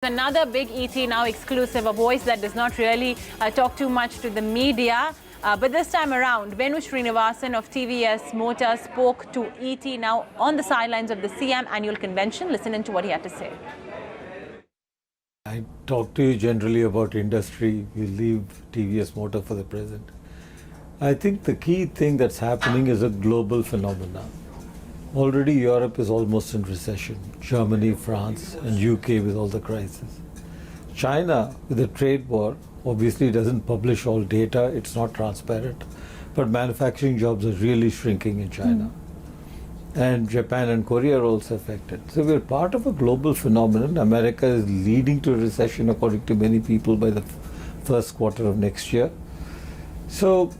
Another big ET now exclusive, a voice that does not really talk too much to the media. But this time around, Venu Srinivasan of TVS Motor spoke to ET now on the sidelines of the SIAM Annual Convention. Listen in to what he had to say. I talk to you generally about industry. We leave TVS Motor for the present. I think the key thing that's happening is a global phenomenon. Already Europe is almost in recession. Germany, France and UK with all the crisis. China with the trade war obviously doesn't publish all data, it's not transparent. But manufacturing jobs are really shrinking in China. And Japan and Korea are also affected. So we're part of a global phenomenon. America is leading to a recession according to many people by the first quarter of next year. So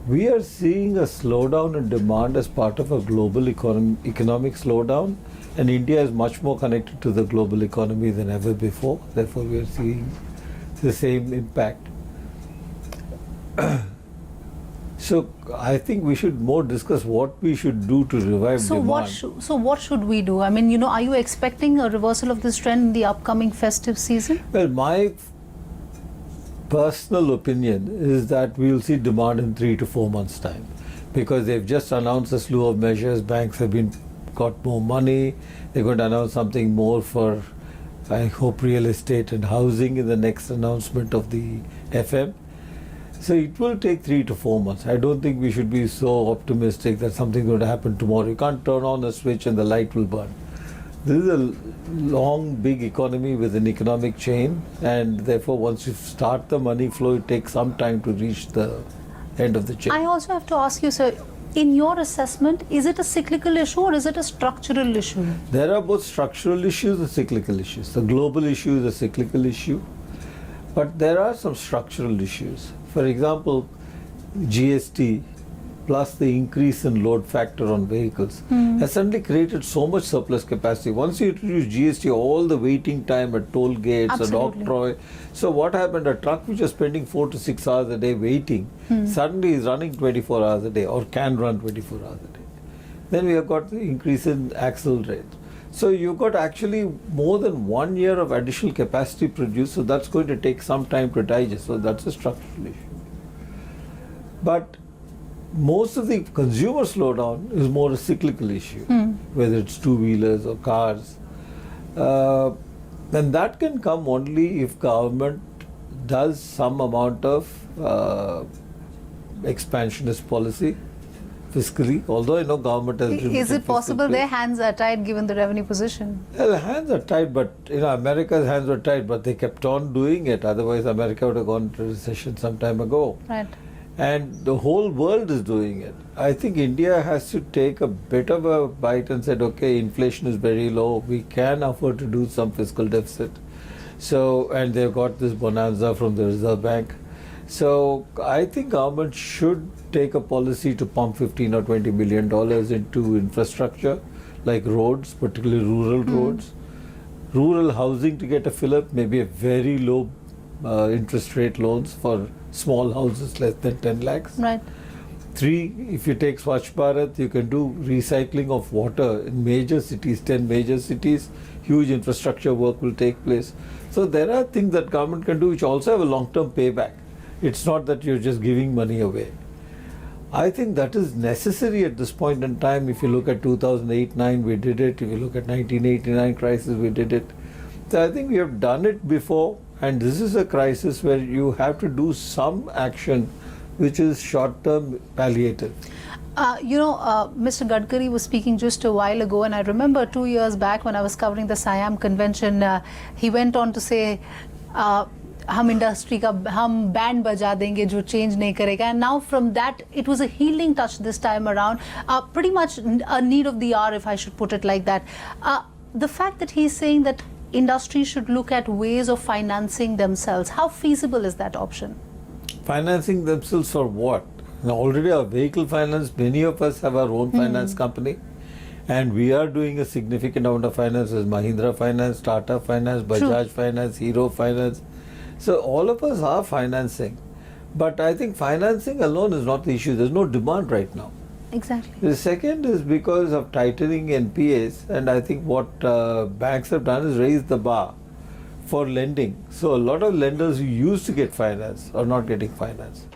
we are seeing a slowdown in demand as part of a global economic slowdown, and India is much more connected to the global economy than ever before. Therefore, we are seeing the same impact. So I think we should more discuss what we should do to revive demand. So what should we do? I mean, are you expecting a reversal of this trend in the upcoming festive season? Well, my personal opinion is that we will see demand in 3 to 4 months' time, because they've just announced a slew of measures. Banks have got more money. They're going to announce something more for, I hope, real estate and housing in the next announcement of the FM. So it will take 3 to 4 months. I don't think we should be so optimistic that something's going to happen tomorrow. You can't turn on a switch and the light will burn. This is a long, big economy with an economic chain, and therefore once you start the money flow, it takes some time to reach the end of the chain. I also have to ask you, sir, in your assessment, is it a cyclical issue or is it a structural issue? There are both structural issues and cyclical issues. The global issue is a cyclical issue, but there are some structural issues. For example, GST plus the increase in load factor on vehicles has suddenly created so much surplus capacity. Once you introduce GST, all the waiting time at toll gates and octroi. So what happened? A truck which is spending 4 to 6 hours a day waiting suddenly is running 24 hours a day, or can run 24 hours a day. Then we have got the increase in axle rate. So you've got actually more than 1 year of additional capacity produced, so that's going to take some time to digest. So that's a structural issue. But most of the consumer slowdown is more a cyclical issue, whether it's two-wheelers or cars. And that can come only if government does some amount of expansionist policy fiscally, although government has... Is it possible their hands are tied given the revenue position? Well, hands are tied, but America's hands were tied, but they kept on doing it. Otherwise, America would have gone into recession some time ago. Right. And the whole world is doing it. I think India has to take a bit of a bite and said, okay, inflation is very low. We can afford to do some fiscal deficit. So, and they've got this bonanza from the Reserve Bank. So I think government should take a policy to pump $15 or $20 billion into infrastructure, like roads, particularly rural roads. Rural housing to get a fill-up, maybe a very low interest rate loans for small houses less than 10 lakhs. Right. 3, if you take Swachh Bharat, you can do recycling of water in major cities, 10 major cities. Huge infrastructure work will take place. So there are things that government can do which also have a long-term payback. It's not that you're just giving money away. I think that is necessary at this point in time. If you look at 2008-9, we did it. If you look at 1989 crisis, we did it. So I think we have done it before. And this is a crisis where you have to do some action which is short-term palliative. Mr. Gadkari was speaking just a while ago, and I remember 2 years back when I was covering the SIAM Convention, he went on to say, हम industry का हम band बजा देंगे जो change नहीं करेगा. And now from that it was a healing touch this time around, pretty much a need of the hour, if I should put it like that. The fact that he's saying that industry should look at ways of financing themselves, how feasible is that option? Financing themselves for what? Now, already our vehicle finance, many of us have our own finance company, and we are doing a significant amount of finance as Mahindra Finance, Tata Finance, Bajaj Finance, Hero Finance. So all of us are financing. But I think financing alone is not the issue. There's no demand right now. Exactly. The second is because of tightening NPAs, and I think what banks have done is raise the bar for lending. So a lot of lenders who used to get finance are not getting finance.